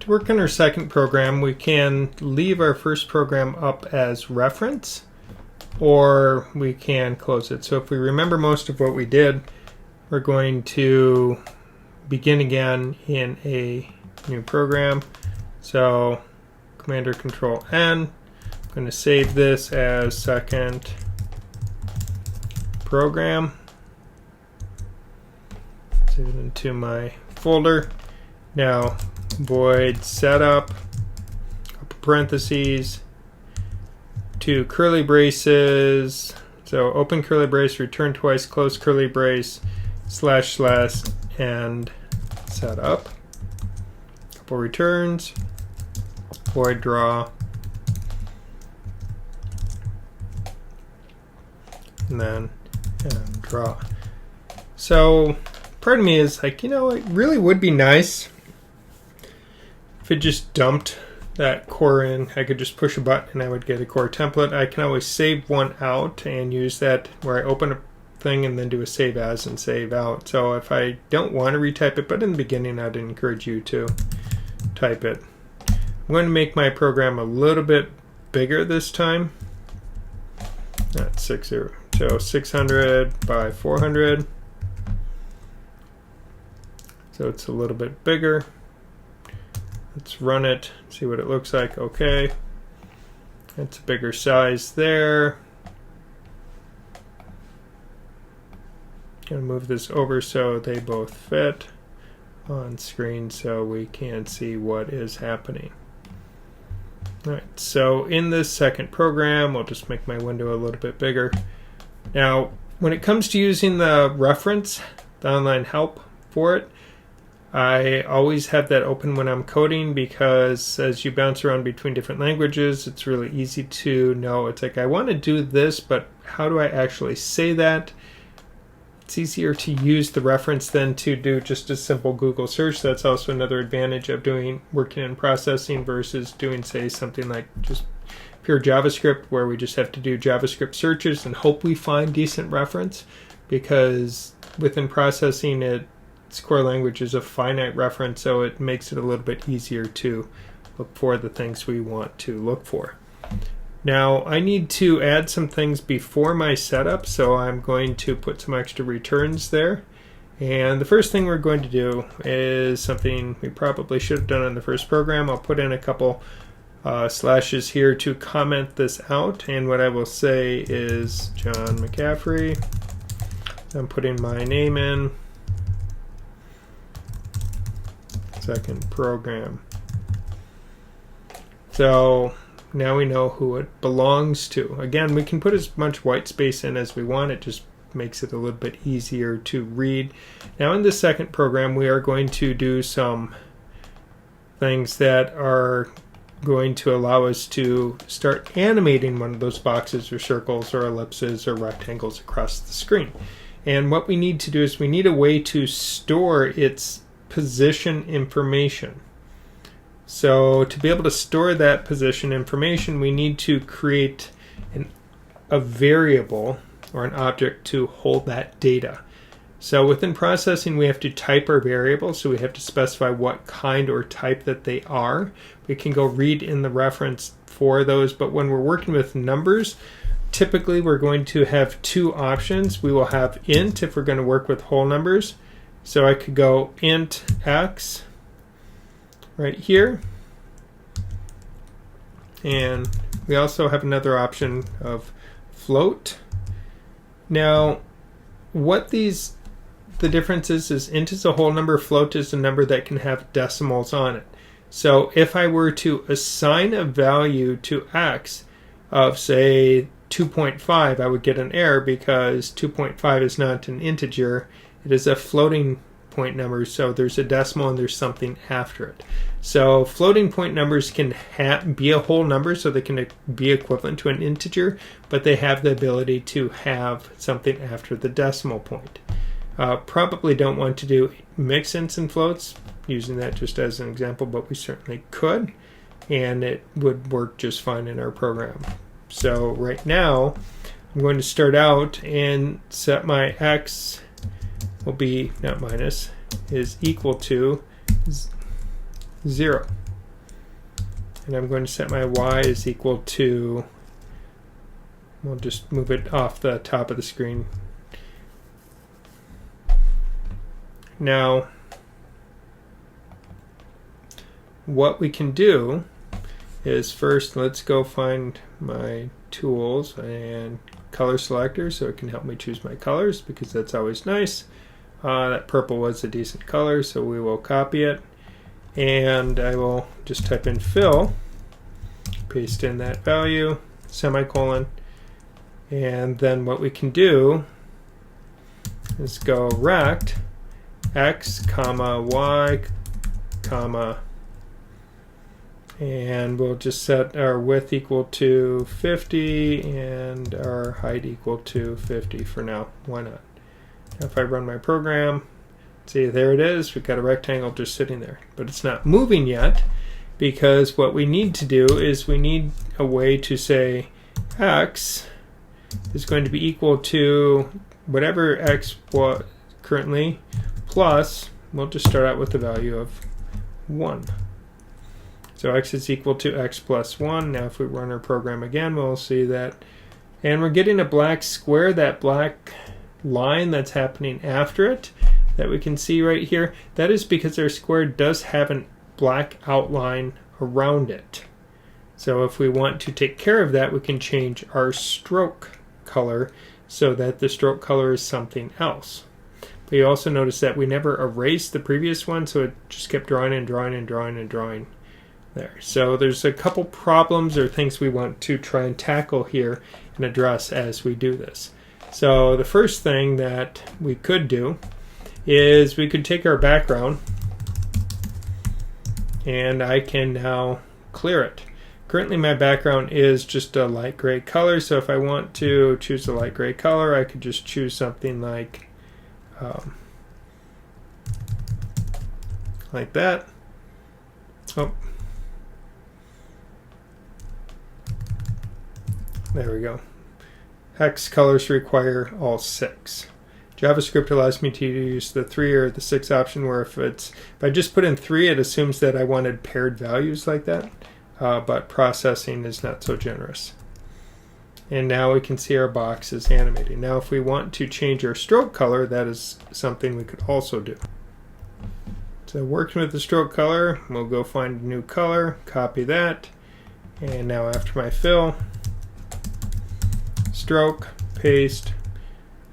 To work on our second program, we can leave our first program up as reference, or we can close it. So if we remember most of what we did, we're going to begin again in a new program. So Command or Control N. I'm going to save this as second program. Save it into my folder. Now void setup, upper parentheses, two curly braces. So open curly brace, return twice, close curly brace, slash slash, and setup. Couple returns, void draw, and then draw. So part of me is like, it really would be nice if it just dumped that core in. I could just push a button and I would get a core template. I can always save one out and use that where I open a thing and then do a save as and save out. So if I don't want to retype it, but in the beginning I'd encourage you to type it. I'm going to make my program a little bit bigger this time. That's 60. So 600 by 400. So it's a little bit bigger. Let's run it, see what it looks like. Okay. That's a bigger size there. Gonna move this over so they both fit on screen so we can see what is happening. Alright, so in this second program, I'll just make my window a little bit bigger. Now, when it comes to using the reference, the online help for it, I always have that open when I'm coding, because as you bounce around between different languages, it's really easy to know. It's like, I want to do this, but how do I actually say that? It's easier to use the reference than to do just a simple Google search. That's also another advantage of working in processing versus doing, say, something like just pure JavaScript, where we just have to do JavaScript searches and hope we find decent reference, because within processing, its core language is a finite reference, so it makes it a little bit easier to look for the things we want to look for. Now, I need to add some things before my setup, so I'm going to put some extra returns there. And the first thing we're going to do is something we probably should have done in the first program. I'll put in a couple slashes here to comment this out, and what I will say is John McCaffrey. I'm putting my name in. Second program. So now we know who it belongs to. Again, we can put as much white space in as we want. It just makes it a little bit easier to read. Now in the second program, we are going to do some things that are going to allow us to start animating one of those boxes or circles or ellipses or rectangles across the screen. And what we need to do is we need a way to store its position information. So to be able to store that position information, we need to create a variable or an object to hold that data. So within processing, we have to type our variables, so we have to specify what kind or type that they are. We can go read in the reference for those, but when we're working with numbers, typically we're going to have two options. We will have int if we're going to work with whole numbers. So I could go int x right here. And we also have another option of float. Now, what the difference is int is a whole number, float is a number that can have decimals on it. So if I were to assign a value to x of, say, 2.5, I would get an error because 2.5 is not an integer. It is a floating point number, so there's a decimal and there's something after it. So floating point numbers can be a whole number, so they can be equivalent to an integer, but they have the ability to have something after the decimal point. Probably don't want to do mix ints and floats, using that just as an example, but we certainly could, and it would work just fine in our program. So right now, I'm going to start out and set my x will be, not minus, is equal to 0. and I'm going to set my y is equal to, we'll just move it off the top of the screen. Now, what we can do is first, let's go find my tools and color selector so it can help me choose my colors, because that's always nice. That purple was a decent color, so we will copy it, and I will just type in fill, paste in that value, semicolon, and then what we can do is go rect x comma y comma, and we'll just set our width equal to 50 and our height equal to 50 for now. Why not? If I run my program, see, there it is. We've got a rectangle just sitting there, but it's not moving yet, because what we need to do is we need a way to say x is going to be equal to whatever x was currently plus, we'll just start out with the value of 1. So x is equal to x plus 1. Now if we run our program again, we'll see that, and we're getting a black square, that black line that's happening after it that we can see right here. That is because our square does have a black outline around it. So if we want to take care of that, we can change our stroke color so that the stroke color is something else. But you also notice that we never erased the previous one, so it just kept drawing and drawing and drawing and drawing there. So there's a couple problems or things we want to try and tackle here and address as we do this. So the first thing that we could do is we could take our background, and I can now clear it. Currently my background is just a light gray color, so if I want to choose a light gray color, I could just choose something like that. Oh, there we go. Hex colors require all 6. JavaScript allows me to use the 3 or the 6 option, where if I just put in 3, it assumes that I wanted paired values like that, but processing is not so generous. And now we can see our box is animating. Now if we want to change our stroke color, that is something we could also do. So working with the stroke color, we'll go find a new color, copy that, and now after my fill, stroke, paste,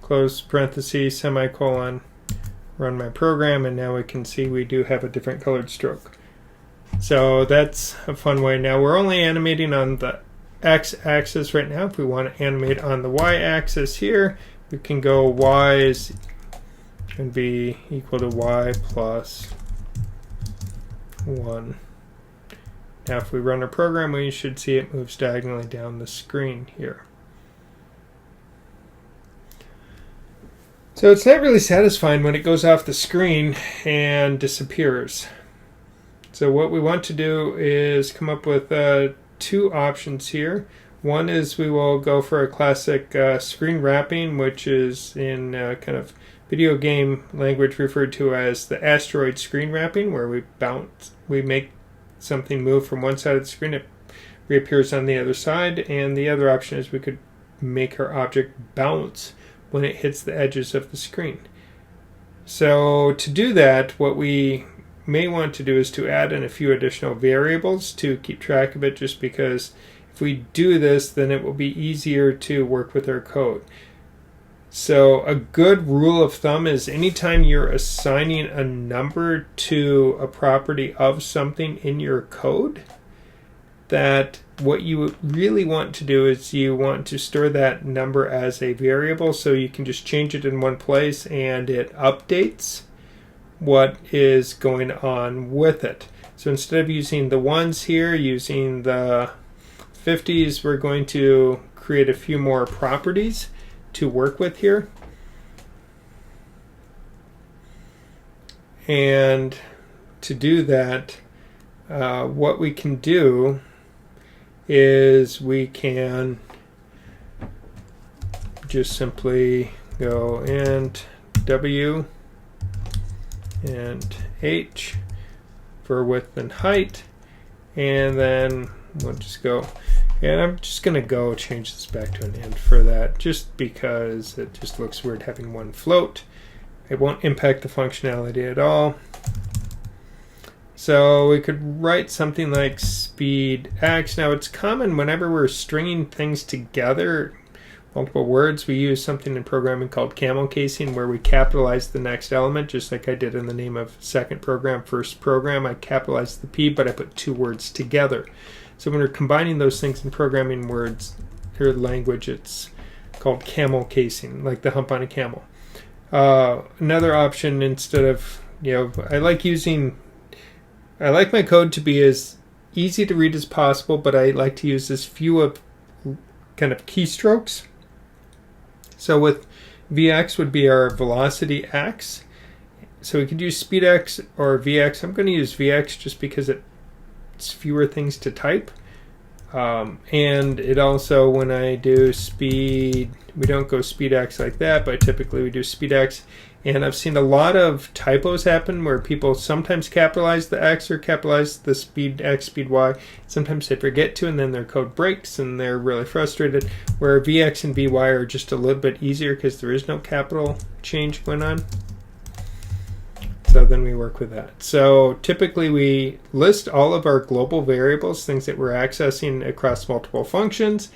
close parentheses, semicolon, run my program, and now we can see we do have a different colored stroke. So that's a fun way. Now we're only animating on the x-axis right now. If we want to animate on the y-axis here, we can go y is going to be equal to y plus 1. Now if we run our program, we should see it moves diagonally down the screen here. So it's not really satisfying when it goes off the screen and disappears. So what we want to do is come up with 2 options here. One is we will go for a classic screen wrapping, which is in kind of video game language referred to as the asteroid screen wrapping, where we make something move from one side of the screen, it reappears on the other side. And the other option is we could make our object bounce when it hits the edges of the screen. So to do that, what we may want to do is to add in a few additional variables to keep track of it, just because if we do this, then it will be easier to work with our code. So a good rule of thumb is anytime you're assigning a number to a property of something in your code, that what you really want to do is you want to store that number as a variable, so you can just change it in one place and it updates what is going on with it. So instead of using the 1s here, using the 50s, we're going to create a few more properties to work with here. And to do that, what we can do is we can just simply go int w and h for width and height, and then we'll just go, and I'm just going to go change this back to an int for that, just because it just looks weird having one float. It won't impact the functionality at all. So we could write something like speed x. Now it's common whenever we're stringing things together, multiple words, we use something in programming called camel casing, where we capitalize the next element, just like I did in the name of second program, first program. I capitalized the P, but I put two words together. So when we're combining those things in programming words or language, it's called camel casing, like the hump on a camel. Another option, instead of, I like my code to be as easy to read as possible, but I like to use as few of kind of keystrokes. So with Vx would be our velocity x. So we could use speed x or Vx. I'm going to use Vx just because it's fewer things to type. And it also, when I do speed, we don't go speed x like that, but typically we do speed x. And I've seen a lot of typos happen where people sometimes capitalize the x or capitalize the speed x, speed y. Sometimes they forget to, and then their code breaks and they're really frustrated. Where Vx and Vy are just a little bit easier because there is no capital change going on. So then we work with that. So typically we list all of our global variables, things that we're accessing across multiple functions.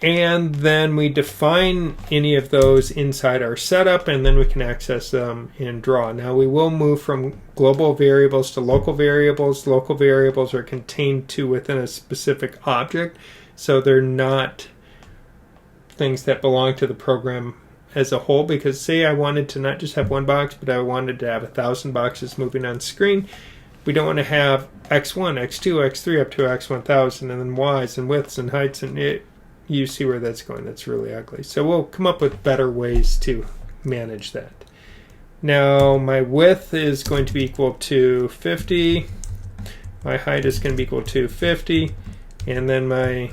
And then we define any of those inside our setup, and then we can access them in draw. Now we will move from global variables to local variables. Local variables are contained within a specific object, so they're not things that belong to the program as a whole, because say I wanted to not just have one box, but I wanted to have 1,000 boxes moving on screen. We don't want to have x1, x2, x3 up to x1000, and then y's and widths and heights, and you see where that's going. That's really ugly. So we'll come up with better ways to manage that. Now my width is going to be equal to 50. My height is going to be equal to 50. And then my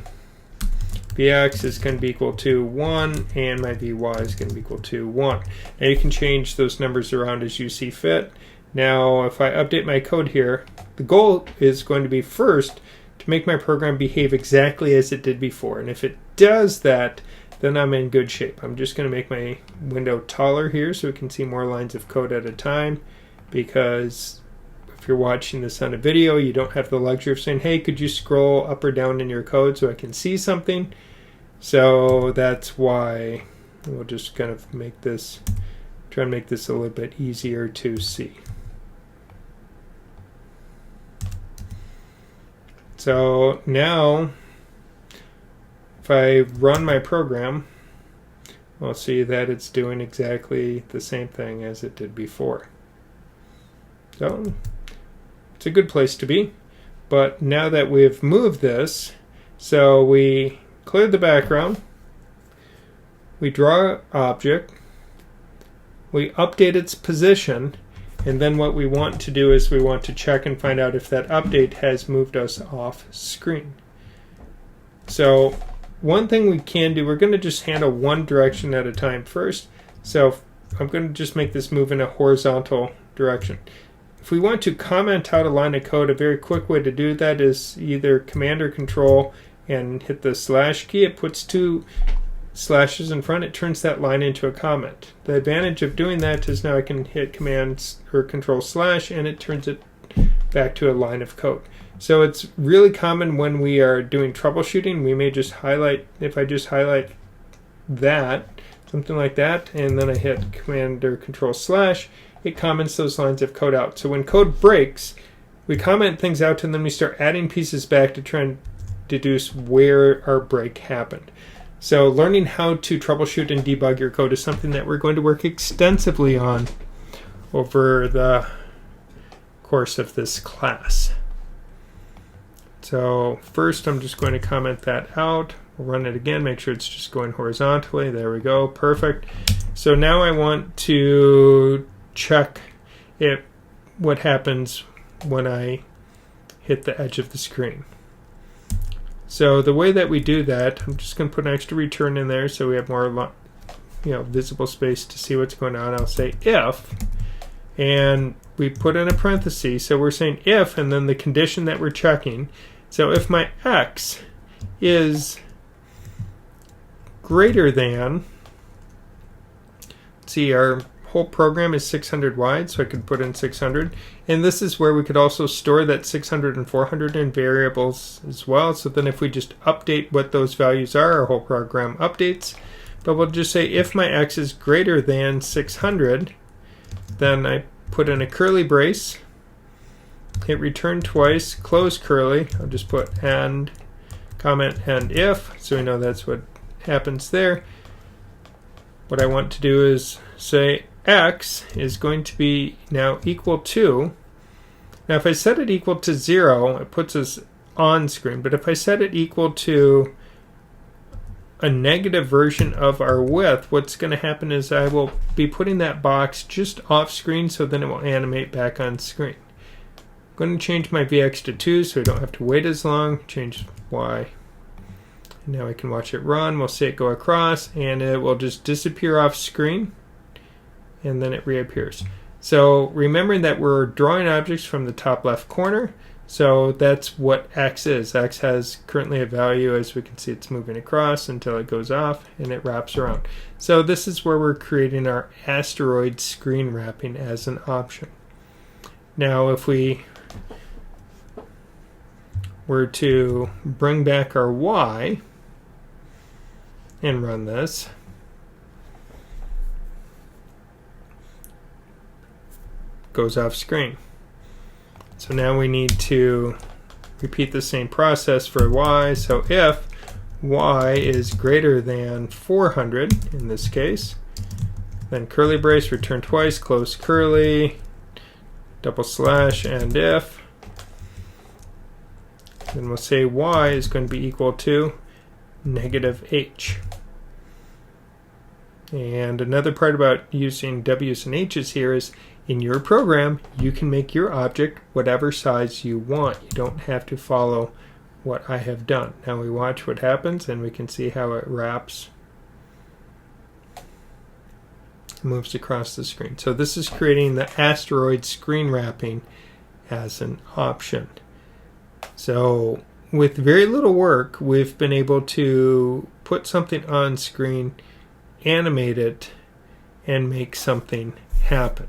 Vx is going to be equal to 1. And my Vy is going to be equal to 1. Now you can change those numbers around as you see fit. Now if I update my code here, the goal is going to be first to make my program behave exactly as it did before. And if it does that, then I'm in good shape. I'm just going to make my window taller here so we can see more lines of code at a time, because if you're watching this on a video, you don't have the luxury of saying, hey, could you scroll up or down in your code so I can see something? So that's why we'll just kind of try and make this a little bit easier to see. So now, if I run my program, we'll see that it's doing exactly the same thing as it did before. So it's a good place to be. But now that we've moved this, so we cleared the background, we draw an object, we update its position, and then what we want to do is we want to check and find out if that update has moved us off screen. So one thing we can do, we're going to just handle one direction at a time first. So I'm going to just make this move in a horizontal direction. If we want to comment out a line of code, a very quick way to do that is either Command or Control and hit the slash key. It puts two slashes in front, it turns that line into a comment. The advantage of doing that is now I can hit Command or Control slash and it turns it back to a line of code. So it's really common when we are doing troubleshooting. We may just highlight, if I just highlight that, something like that, and then I hit Command or Control slash, it comments those lines of code out. So when code breaks, we comment things out and then we start adding pieces back to try and deduce where our break happened. So learning how to troubleshoot and debug your code is something that we're going to work extensively on over the course of this class. So first I'm just going to comment that out. We'll run it again, make sure it's just going horizontally. There we go, perfect. So now I want to check what happens when I hit the edge of the screen. So the way that we do that, I'm just going to put an extra return in there so we have more visible space to see what's going on. I'll say if, and we put in a parenthesis, so we're saying if, and then the condition that we're checking. So if my x is greater than, see, our whole program is 600 wide, so I could put in 600. And this is where we could also store that 600 and 400 in variables as well. So then if we just update what those values are, our whole program updates. But we'll just say if my x is greater than 600, then I put in a curly brace, hit return twice, close curly. I'll just put and, comment, and if, so we know that's what happens there. What I want to do is say x is going to be now equal to, now if I set it equal to 0, it puts us on screen, but if I set it equal to a negative version of our width, what's going to happen is I will be putting that box just off screen, so then it will animate back on screen. I'm going to change my VX to 2 so I don't have to wait as long, change Y. Now I can watch it run. We'll see it go across, and it will just disappear off screen, and then it reappears. So remembering that we're drawing objects from the top left corner, so that's what x is. X has currently a value, as we can see it's moving across until it goes off and it wraps around. So this is where we're creating our asteroid screen wrapping as an option. Now if we were to bring back our Y and run this, goes off screen. So now we need to repeat the same process for Y. So if Y is greater than 400 in this case, then curly brace, return twice, close curly, double slash, and if, then we'll say Y is going to be equal to negative h. And another part about using W's and H's here is in your program, you can make your object whatever size you want. You don't have to follow what I have done. Now we watch what happens, and we can see how it wraps, moves across the screen. So this is creating the asteroid screen wrapping as an option. So with very little work, we've been able to put something on screen, animate it, and make something happen.